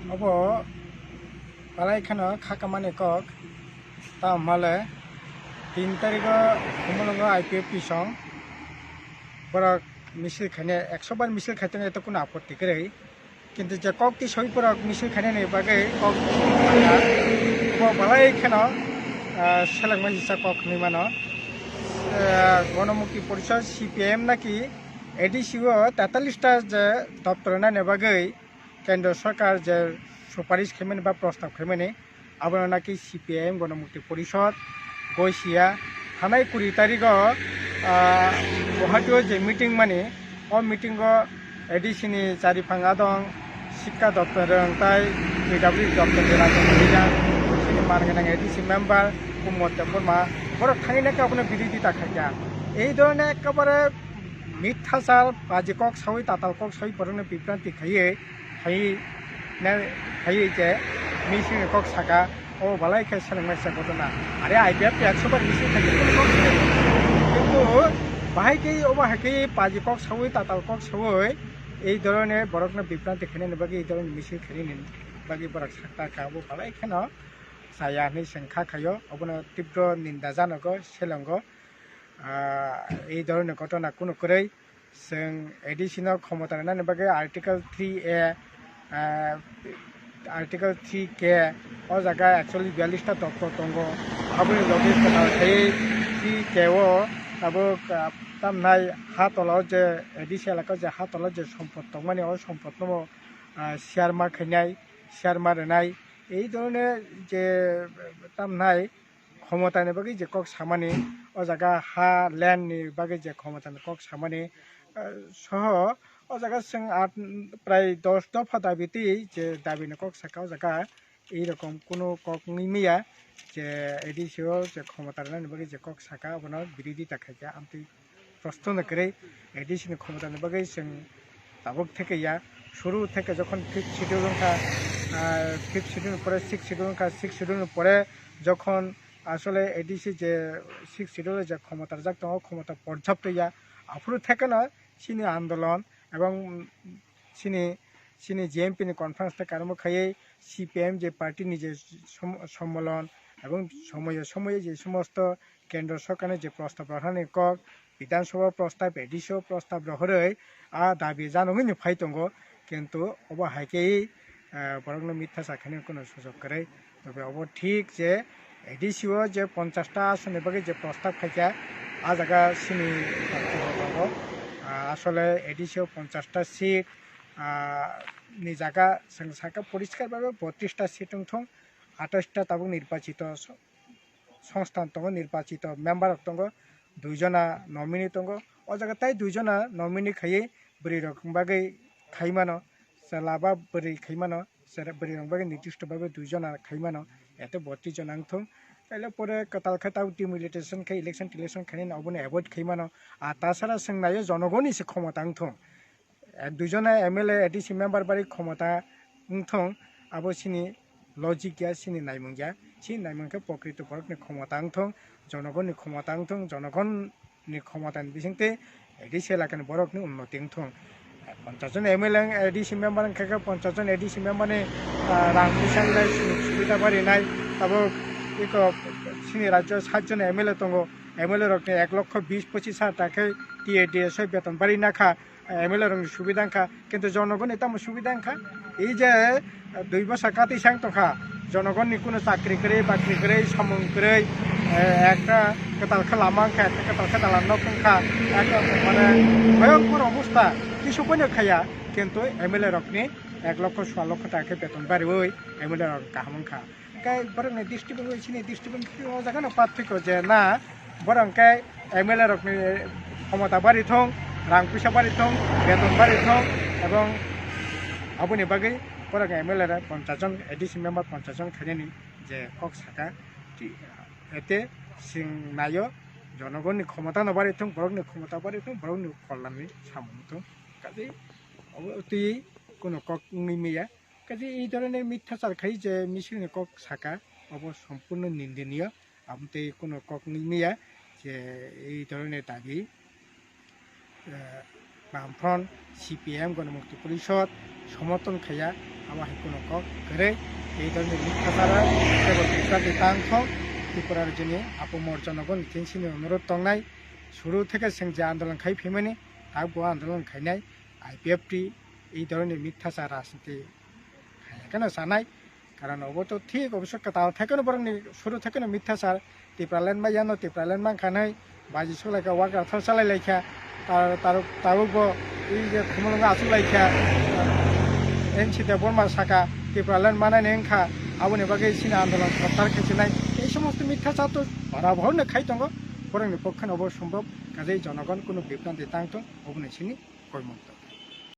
अब बालायखानो खाकामानि कक ता माले 3 तारिख हमलंग आईपीएफ पिसं बरक मिছিল खाने 100 बार मिছিল खाते तो कोनो आपत्ति करे किंतु जे कक ती सही पर मिছিল खाने ने बागे कक बालायखानो सेलेंगमा हिसा कक निमानो गणमुक्ति परिषद सीपीएम नाकि एडीसीओ 43टा जे दप्तर ना ने बागे केंद्र सरकार जे सुपारिश खेमेन बा प्रस्ताव खेमेने आबो नाकि सीपीएम गणमुक्ति परिषद गयसिया थानाय 20 तारिख गुवाहाटीआव जे मिटिं माने अ मिटिंगो एडीसीनि जारिफाङा दं शिक्षा दप्तर रंताय पीडब्लिउ दप्तर जिला सिनि मानगोनां एडीसी मेम्बार कुमत बर्मा बर थांगिना काबनो बिदिदि ताखाया এই ধরনের একেবারে মিথ্যাচার বাজিকক সাউই তাতালকক সাউই বরং বিভ্রান্তি খাইয়ে যে মিছিল কক সাকা ও বালাইকে সেলেংমাইসা ঘটনা আরে আইপিএফ 100 বার মিছিল থাকে কিন্তু বাহাইকে অবাহাইকে বাজিকক সাউই তাতালকক সাউই এই ধরনের বরং বিভ্রান্তি খেনে বাকি এই ধরনের মিছিল খেনে বাকি বরক সাকা কাবো বালাইখানো সায়ানি সংখ্যা খায় অবন তীব্র নিন্দা জানগো সেলঙ্গ এই ধরনের ঘটনা কোনো করেই जों एडिशनल क्षमता नानि बागे आर्टिकल 3A आर्टिकल 3K ओ जागा एक्चुअली 42टा दप्तर दङ आबोनि लगे थायो 3K ओ आबो तामनाय हातलाव जे एडिशनल जे हातलाव जे सम्पद दं माने ओ सम्पद दङ शेयार मारनाय এই ধরনের যে তামনাय ক্ষমতাनि बागे जे कक सामानि ओ जागा हा ল্যান্ডनि बागे जे क्षमतानि कक सामानि सह ओ जागा जों प्राय 10 दफा दाबिति जे दाबिनो कक साका जागा এই রকম কোনো কক নিমিয়া যে এডিসিও যে ক্ষমতা নানি বাগে যে কক সাকা বনা বিরোধী তাকাইয়া আমতি প্রশ্ন করে এডিসিনি ক্ষমতা বাগে जों দাবক থেকে ইয়া শুরু থেকে যখন 5th শিডিউল পরে 6th শিডিউল পরে যখন আসলে এডিসি যে 6th শিডিউলে যে ক্ষমতা জাগতো ক্ষমতা পর্যাপ্ত ইয়া আফুরু থেকে না সিনি আন্দোলন এবং সিনি জিএমপিনি কনফারেন্স থেকে আরম্ভ খাইয়ে সিপিএম যে পার্টিনি যে সম্মেলন এবং সময়ে যে সমস্ত কেন্দ্র সরকারের যে প্রস্তাব রাখানি কক বিধানসভা প্রস্তাব এডিসিও প্রস্তাব রহরে দাবি জানমিনি ফাইতঙ্গ কিন্তু অবহাইকেই বরং মিথ্যা সাখানি কোনো সুযোগ করে তবে অব ঠিক যে এডিসিও যে 50টা আসনের বাকি যে প্রস্তাব খাইয়া আ জায়গা সিনি দङ আসলে এডিসিও 50টা সিট नि জায়গা जों साका পরিষ্কারভাবে 32টা সিট दं 28টা তাবো নির্বাচিত সংস্থান दङ নির্বাচিত মেম্বার दङ 2 जना নমিনি दङ ও জায়গা তাই 2 जना নমিনি খাইয়ে বরি রকম বাগে খাইমানো সালাবা বরি খাইমানো সেরা বরি রকম বাগে নির্দিষ্টভাবে 2 जना খাইমানো এত 32 জন আংথং তাইলে পরে কতাল খাতাও ডিমিলিটেশন খাই ইলেকশন খাই অবনে অ্যাভয়েড খাইমানো আর তাছাড়া जों নাইও জনগণই সে ক্ষমতা আংথং 2 जना एमएलए एडिसी मेम्बार बारी क्षमता उंथं आबो सिनी लजिक गया सिनी नायमं गया सिनी नायमंखौ प्रकृत बरकनि क्षमता उंथं जनगणनि क्षमता उंथं जनगणनि क्षमतानि बिसिंते एडिसी एलाकानि बरकनि उन्नति उंथं 50 जन एमएलए एडिसी मेम्बार खायखा 50 जन एडिसी मेम्बारनि रां फैसानि सुबिदा बारिनाय आबो इको सिनी राज्य 7 जन एमएलए दङ एमएलए रकनि 1,20,25,000 टाका টিএডিএস বেতন বাড়ি নাখা এমএলএ রং সুবিধাঙ্খা কিন্তু জনগণ এটা সুবিধাঙ্খা এই যে 2 বছর কাতি সাং তখা জনগণনি কোনো চাকরি করে বাকরি করে সামং করে একটা কেতাল খালামাংখা একটা কেতাল খালাম নখা একটা মানে ভয়ঙ্কর অবস্থা কিছু কোনো খায়া কিন্তু এমএলএ রকনি 1,16,00,000 টাকা বেতন বাড়ি ওই এমএলএ রং কাহামংখা কাই বরং দৃষ্টিভঙ্গি জায়গানো পার্থক্য যে না বরং কাই এমএলএ রকনি ক্ষমতা বাড়ি থং রাং পয়সা বাড়ি থং বেতন বাড়ি থং এবং আবুনি বাকি বরং এমএলএ 50 জন এডিসি মেম্বার 50 জন খাইনি যে কক সাকা এতে সিং নাইও জনগণনি ক্ষমতা নবাড়ি থং বরংনি ক্ষমতা বাড়ি থং বরংনি কল্যাণনি সামন থং কাজে অতি কোনো কক নিমিয়া কাজে এই ধরনের মিথ্যাচার খাই যে মিছিলনি কক সাকা অব সম্পূর্ণ নিন্দনীয় আমতে কোনো কক নিমিয়া যে এই ধরনের দাবি বামফ্রন্ট সিপিএম গণমুক্তি পরিষদ সমর্থন খাইয়া আবার কোনো কক করে এই ধরনের মিথ্যাচারা কেবল বিভ্রান্তি তাংথ ত্রিপুরার জন্য আপমর জনগণ মিটিংসিনি অনুরোধ তংনাই শুরু থেকে जों যে আন্দোলন খাই ফেমেনি তারপর আন্দোলন খাইনাই আইপিএফটি এই ধরনের মিথ্যাচার রাজনীতি কেন জানাই কারণ অবতো ঠিক অবশ্য তাও থেকেও বরং শুরু থেকে মিথ্যাচার টিপ্রালেন বা জানো টিপ্রালেন মানখানাই বাজি সলাইকা ওয়ার্কার থাল চালাই লাইখা তারও এই যে খুমলঙ্গা আসু লাইখা এনসিতে বর্মা শাখা টিপ্রালেন মানায় এনখা আবুনি বাকি সিনা আন্দোলন সরকার খেয়েছিলাম এই সমস্ত মিথ্যাচার তো বরাবর খাই দङ বরং পক্ষে অবসম্ভব কাজেই জনগণ কোনো বিভ্রান্তি তাংতো অবনি সিনি কর্মন্ত